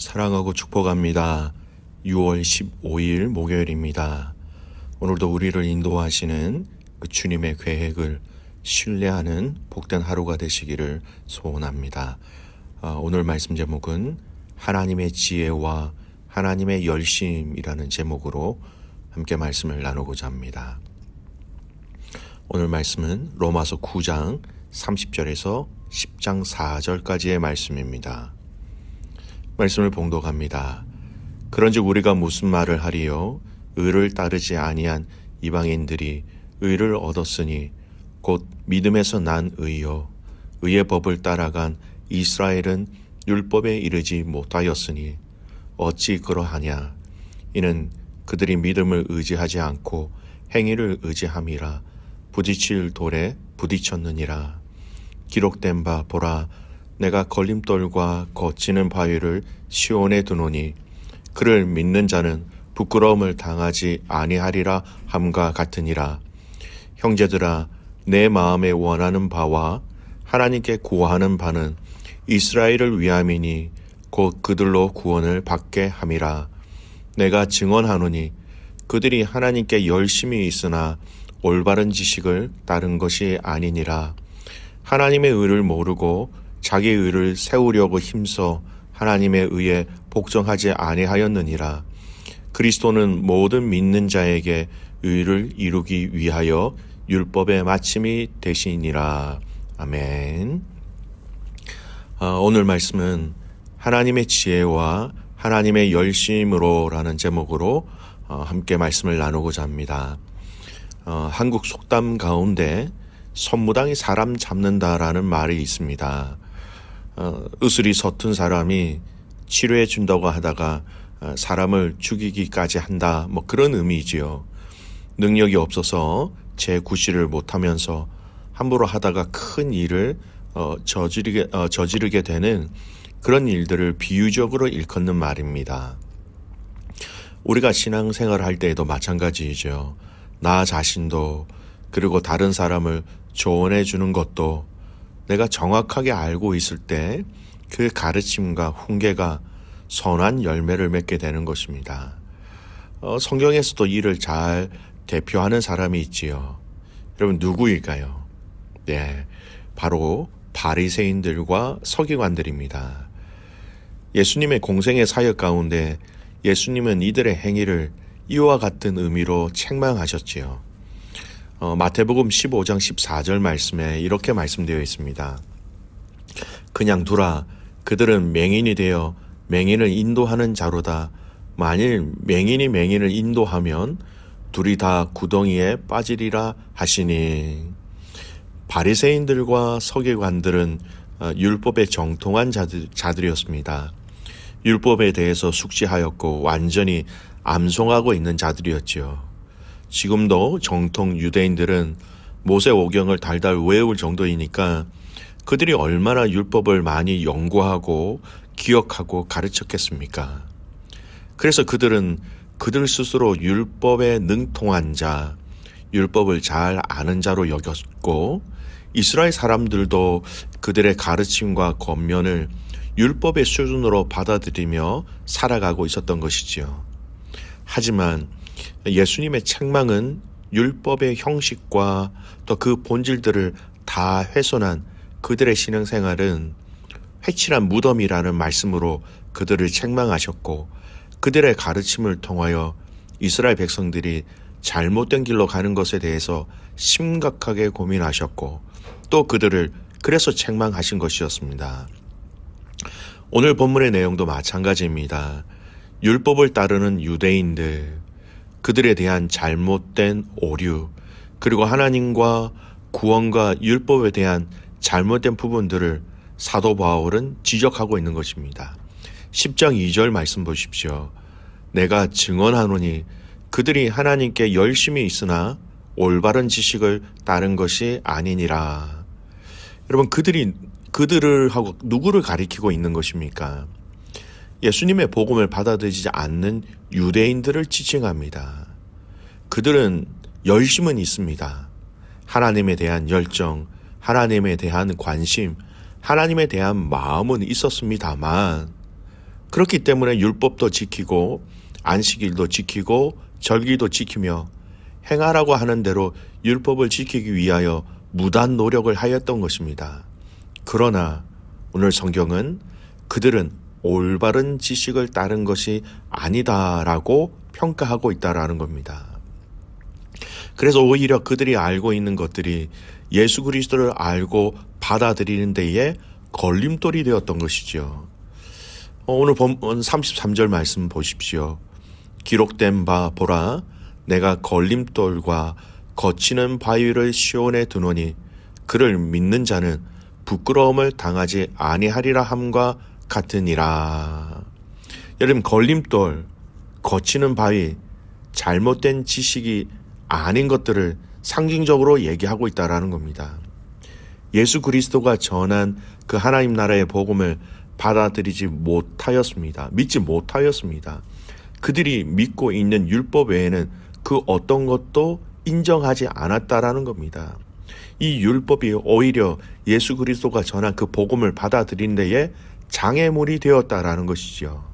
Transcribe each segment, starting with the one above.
사랑하고 축복합니다. 6월 15일 목요일입니다. 오늘도 우리를 인도하시는 그 주님의 계획을 신뢰하는 복된 하루가 되시기를 소원합니다. 오늘 말씀 제목은 하나님의 지혜와 하나님의 열심이라는 제목으로 함께 말씀을 나누고자 합니다. 오늘 말씀은 로마서 9장 30절에서 10장 4절까지의 말씀입니다. 말씀을 봉독합니다. 그런즉 우리가 무슨 말을 하리요? 의를 따르지 아니한 이방인들이 의를 얻었으니 곧 믿음에서 난 의요. 의의 법을 따라간 이스라엘은 율법에 이르지 못하였으니 어찌 그러하냐? 이는 그들이 믿음을 의지하지 않고 행위를 의지함이라 부딪힐 돌에 부딪혔느니라. 기록된 바 보라, 내가 걸림돌과 거치는 바위를 시온에 두노니 그를 믿는 자는 부끄러움을 당하지 아니하리라 함과 같으니라. 형제들아, 내 마음에 원하는 바와 하나님께 구하는 바는 이스라엘을 위함이니 곧 그들로 구원을 받게 함이라. 내가 증언하노니 그들이 하나님께 열심히 있으나 올바른 지식을 따른 것이 아니니라. 하나님의 의를 모르고 자기 의를 세우려고 힘써 하나님의 의에 복종하지 아니하였느니라. 그리스도는 모든 믿는 자에게 의를 이루기 위하여 율법의 마침이 되시니라. 아멘. 오늘 말씀은 하나님의 지혜와 하나님의 열심으로라는 제목으로 함께 말씀을 나누고자 합니다. 한국 속담 가운데 선무당이 사람 잡는다라는 말이 있습니다. 의술이 서툰 사람이 치료해 준다고 하다가 사람을 죽이기까지 한다, 그런 의미지요. 능력이 없어서 재구실을 못하면서 함부로 하다가 큰 일을 저지르게 되는 그런 일들을 비유적으로 일컫는 말입니다. 우리가 신앙생활을 할 때에도 마찬가지이죠. 나 자신도 그리고 다른 사람을 조언해 주는 것도 내가 정확하게 알고 있을 때 그 가르침과 훈계가 선한 열매를 맺게 되는 것입니다. 성경에서도 이를 잘 대표하는 사람이 있지요. 여러분 누구일까요? 네, 바로 바리새인들과 서기관들입니다. 예수님의 공생의 사역 가운데 예수님은 이들의 행위를 이와 같은 의미로 책망하셨지요. 마태복음 15장 14절 말씀에 이렇게 말씀되어 있습니다. 그냥 두라. 그들은 맹인이 되어 맹인을 인도하는 자로다. 만일 맹인이 맹인을 인도하면 둘이 다 구덩이에 빠지리라 하시니. 바리새인들과 서기관들은 율법에 정통한 자들이었습니다. 율법에 대해서 숙지하였고 완전히 암송하고 있는 자들이었지요. 지금도 정통 유대인들은 모세오경을 달달 외울 정도이니까 그들이 얼마나 율법을 많이 연구하고 기억하고 가르쳤겠습니까? 그래서 그들은 그들 스스로 율법에 능통한 자, 율법을 잘 아는 자로 여겼고 이스라엘 사람들도 그들의 가르침과 권면을 율법의 수준으로 받아들이며 살아가고 있었던 것이지요. 하지만 예수님의 책망은 율법의 형식과 또 그 본질들을 다 훼손한 그들의 신앙생활은 회칠한 무덤이라는 말씀으로 그들을 책망하셨고 그들의 가르침을 통하여 이스라엘 백성들이 잘못된 길로 가는 것에 대해서 심각하게 고민하셨고 또 그들을 그래서 책망하신 것이었습니다. 오늘 본문의 내용도 마찬가지입니다. 율법을 따르는 유대인들, 그들에 대한 잘못된 오류, 그리고 하나님과 구원과 율법에 대한 잘못된 부분들을 사도 바울은 지적하고 있는 것입니다. 10장 2절 말씀 보십시오. 내가 증언하노니 그들이 하나님께 열심히 있으나 올바른 지식을 따른 것이 아니니라. 여러분 그들을 하고 누구를 가리키고 있는 것입니까? 예수님의 복음을 받아들이지 않는 유대인들을 지칭합니다. 그들은 열심은 있습니다. 하나님에 대한 열정, 하나님에 대한 관심, 하나님에 대한 마음은 있었습니다만 그렇기 때문에 율법도 지키고 안식일도 지키고 절기도 지키며 행하라고 하는 대로 율법을 지키기 위하여 무단 노력을 하였던 것입니다. 그러나 오늘 성경은 그들은 올바른 지식을 따른 것이 아니다라고 평가하고 있다라는 겁니다. 그래서 오히려 그들이 알고 있는 것들이 예수 그리스도를 알고 받아들이는 데에 걸림돌이 되었던 것이죠. 오늘 본문 33절 말씀 보십시오. 기록된 바 보라, 내가 걸림돌과 거치는 바위를 시온에 두노니 그를 믿는 자는 부끄러움을 당하지 아니하리라 함과 같으니라. 여러분, 걸림돌, 거치는 바위, 잘못된 지식이 아닌 것들을 상징적으로 얘기하고 있다라는 겁니다. 예수 그리스도가 전한 그 하나님 나라의 복음을 받아들이지 못하였습니다. 믿지 못하였습니다. 그들이 믿고 있는 율법 외에는 그 어떤 것도 인정하지 않았다라는 겁니다. 이 율법이 오히려 예수 그리스도가 전한 그 복음을 받아들인 데에 장애물이 되었다라는 것이죠.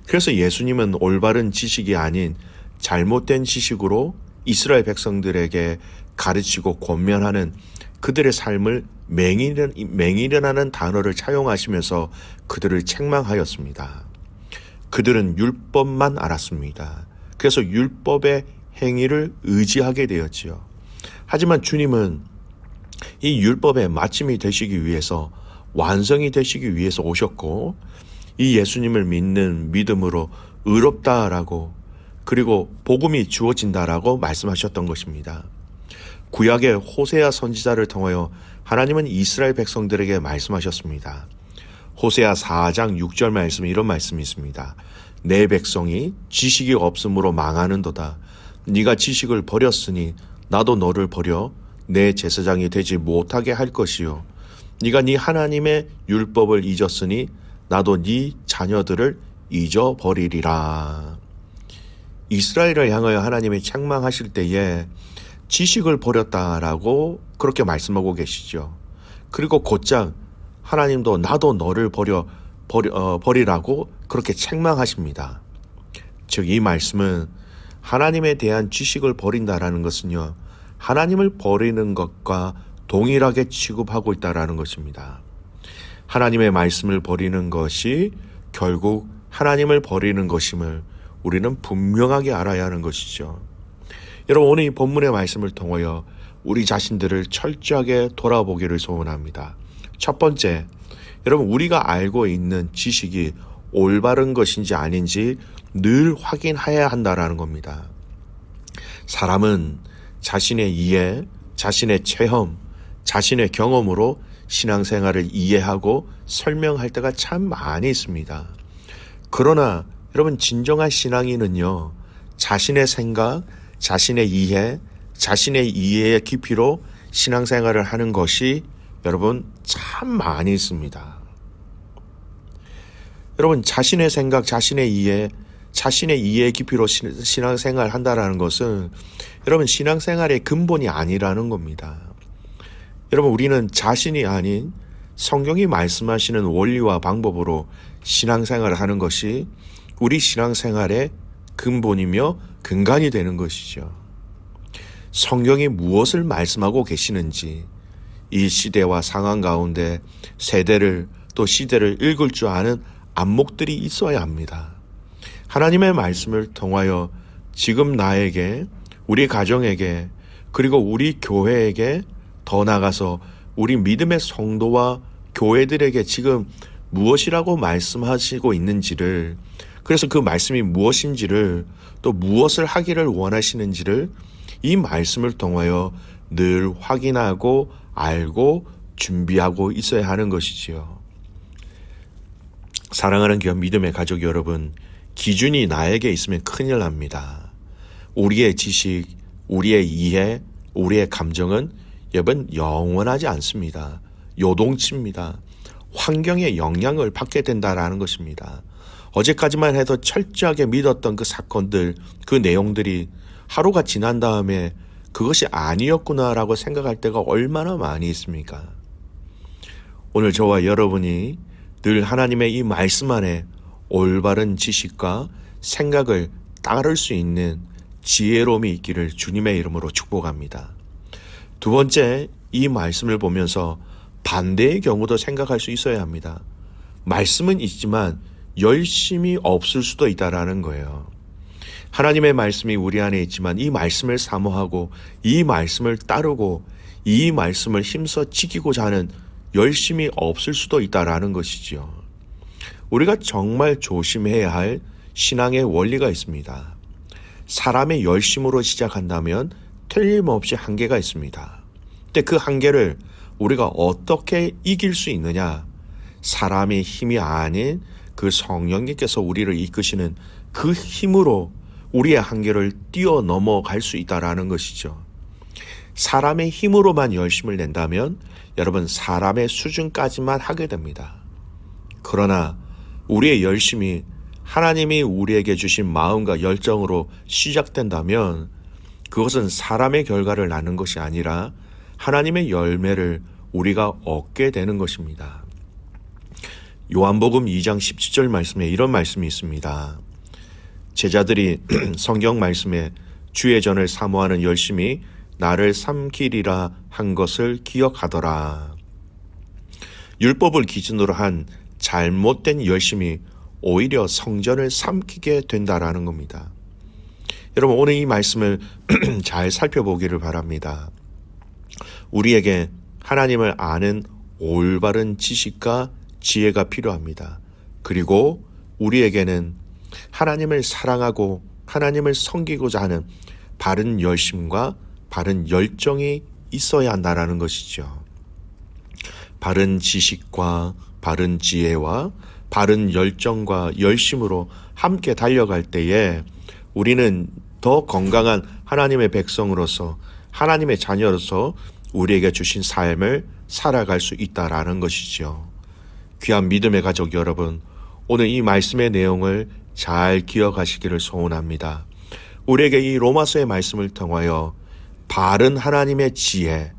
그래서 예수님은 올바른 지식이 아닌 잘못된 지식으로 이스라엘 백성들에게 가르치고 권면하는 그들의 삶을 맹인이라는 단어를 차용하시면서 그들을 책망하였습니다. 그들은 율법만 알았습니다. 그래서 율법의 행위를 의지하게 되었지요. 하지만 주님은 이 율법의 마침이 되시기 위해서, 완성이 되시기 위해서 오셨고, 이 예수님을 믿는 믿음으로 의롭다라고, 그리고 복음이 주어진다라고 말씀하셨던 것입니다. 구약의 호세아 선지자를 통하여 하나님은 이스라엘 백성들에게 말씀하셨습니다. 호세아 4장 6절 말씀에 이런 말씀이 있습니다. 내 백성이 지식이 없음으로 망하는도다. 네가 지식을 버렸으니 나도 너를 버려 내 제사장이 되지 못하게 할 것이요. 네가 네 하나님의 율법을 잊었으니 나도 네 자녀들을 잊어버리리라. 이스라엘을 향하여 하나님이 책망하실 때에 지식을 버렸다라고 그렇게 말씀하고 계시죠. 그리고 곧장 하나님도 나도 너를 버리라고 그렇게 책망하십니다. 즉 이 말씀은 하나님에 대한 지식을 버린다라는 것은요, 하나님을 버리는 것과 동일하게 취급하고 있다라는 것입니다. 하나님의 말씀을 버리는 것이 결국 하나님을 버리는 것임을 우리는 분명하게 알아야 하는 것이죠. 여러분, 오늘 이 본문의 말씀을 통하여 우리 자신들을 철저하게 돌아보기를 소원합니다. 첫 번째, 여러분, 우리가 알고 있는 지식이 올바른 것인지 아닌지 늘 확인해야 한다라는 겁니다. 사람은 자신의 이해, 자신의 체험, 자신의 경험으로 신앙생활을 이해하고 설명할 때가 참 많이 있습니다. 그러나 여러분, 진정한 신앙인은요, 자신의 생각, 자신의 이해, 자신의 이해의 깊이로 신앙생활을 하는 것이 여러분 참 많이 있습니다. 여러분, 자신의 생각, 자신의 이해, 자신의 이해의 깊이로 신앙생활을 한다는 것은 여러분 신앙생활의 근본이 아니라는 겁니다. 여러분, 우리는 자신이 아닌 성경이 말씀하시는 원리와 방법으로 신앙생활을 하는 것이 우리 신앙생활의 근본이며 근간이 되는 것이죠. 성경이 무엇을 말씀하고 계시는지 이 시대와 상황 가운데 세대를 또 시대를 읽을 줄 아는 안목들이 있어야 합니다. 하나님의 말씀을 통하여 지금 나에게, 우리 가정에게, 그리고 우리 교회에게, 더 나아가서 우리 믿음의 성도와 교회들에게 지금 무엇이라고 말씀하시고 있는지를, 그래서 그 말씀이 무엇인지를, 또 무엇을 하기를 원하시는지를 이 말씀을 통하여 늘 확인하고 알고 준비하고 있어야 하는 것이지요. 사랑하는 믿음의 가족 여러분, 기준이 나에게 있으면 큰일 납니다. 우리의 지식, 우리의 이해, 우리의 감정은 여러분 영원하지 않습니다. 요동칩니다. 환경의 영향을 받게 된다라는 것입니다. 어제까지만 해도 철저하게 믿었던 그 사건들, 그 내용들이 하루가 지난 다음에 그것이 아니었구나라고 생각할 때가 얼마나 많이 있습니까? 오늘 저와 여러분이 늘 하나님의 이 말씀 안에 올바른 지식과 생각을 따를 수 있는 지혜로움이 있기를 주님의 이름으로 축복합니다. 두 번째, 이 말씀을 보면서 반대의 경우도 생각할 수 있어야 합니다. 말씀은 있지만 열심이 없을 수도 있다라는 거예요. 하나님의 말씀이 우리 안에 있지만 이 말씀을 사모하고 이 말씀을 따르고 이 말씀을 힘써 지키고자 하는 열심이 없을 수도 있다라는 것이지요. 우리가 정말 조심해야 할 신앙의 원리가 있습니다. 사람의 열심으로 시작한다면 틀림없이 한계가 있습니다. 근데 그 한계를 우리가 어떻게 이길 수 있느냐? 사람의 힘이 아닌 그 성령님께서 우리를 이끄시는 그 힘으로 우리의 한계를 뛰어넘어갈 수 있다라는 것이죠. 사람의 힘으로만 열심을 낸다면 여러분 사람의 수준까지만 하게 됩니다. 그러나 우리의 열심이 하나님이 우리에게 주신 마음과 열정으로 시작된다면 그것은 사람의 결과를 낳는 것이 아니라 하나님의 열매를 우리가 얻게 되는 것입니다. 요한복음 2장 17절 말씀에 이런 말씀이 있습니다. 제자들이 성경 말씀에 주의 전을 사모하는 열심이 나를 삼키리라 한 것을 기억하더라. 율법을 기준으로 한 잘못된 열심이 오히려 성전을 삼키게 된다라는 겁니다. 여러분 오늘 이 말씀을 잘 살펴보기를 바랍니다. 우리에게 하나님을 아는 올바른 지식과 지혜가 필요합니다. 그리고 우리에게는 하나님을 사랑하고 하나님을 섬기고자 하는 바른 열심과 바른 열정이 있어야 한다라는 것이죠. 바른 지식과 바른 지혜와 바른 열정과 열심으로 함께 달려갈 때에 우리는 더 건강한 하나님의 백성으로서 하나님의 자녀로서 우리에게 주신 삶을 살아갈 수 있다라는 것이죠. 귀한 믿음의 가족 여러분, 오늘 이 말씀의 내용을 잘 기억하시기를 소원합니다. 우리에게 이 로마서의 말씀을 통하여 바른 하나님의 지혜,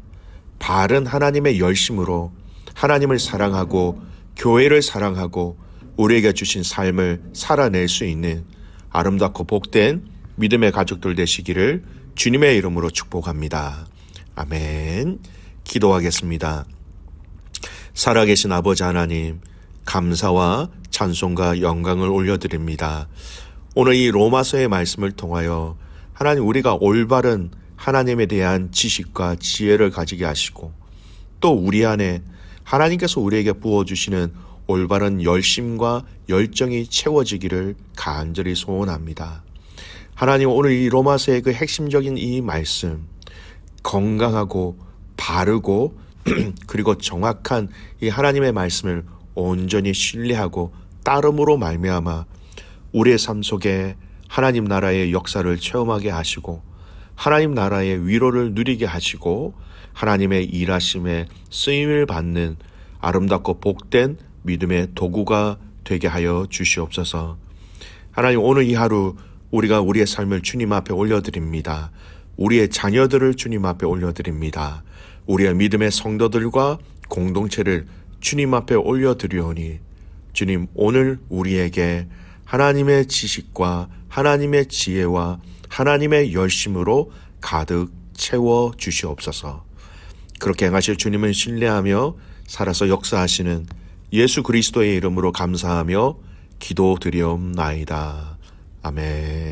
바른 하나님의 열심으로 하나님을 사랑하고 교회를 사랑하고 우리에게 주신 삶을 살아낼 수 있는 아름답고 복된 믿음의 가족들 되시기를 주님의 이름으로 축복합니다. 아멘. 기도하겠습니다. 살아계신 아버지 하나님, 감사와 찬송과 영광을 올려드립니다. 오늘 이 로마서의 말씀을 통하여 하나님 우리가 올바른 하나님에 대한 지식과 지혜를 가지게 하시고 또 우리 안에 하나님께서 우리에게 부어주시는 올바른 열심과 열정이 채워지기를 간절히 소원합니다. 하나님 오늘 이 로마서의 그 핵심적인 이 말씀 건강하고 바르고 그리고 정확한 이 하나님의 말씀을 온전히 신뢰하고 따름으로 말미암아 우리의 삶 속에 하나님 나라의 역사를 체험하게 하시고 하나님 나라의 위로를 누리게 하시고 하나님의 일하심에 쓰임을 받는 아름답고 복된 믿음의 도구가 되게 하여 주시옵소서. 하나님 오늘 이 하루 우리가 우리의 삶을 주님 앞에 올려드립니다. 우리의 자녀들을 주님 앞에 올려드립니다. 우리의 믿음의 성도들과 공동체를 주님 앞에 올려드리오니 주님 오늘 우리에게 하나님의 지식과 하나님의 지혜와 하나님의 열심으로 가득 채워 주시옵소서. 그렇게 행하실 주님을 신뢰하며 살아서 역사하시는 예수 그리스도의 이름으로 감사하며 기도드리옵나이다. 아멘.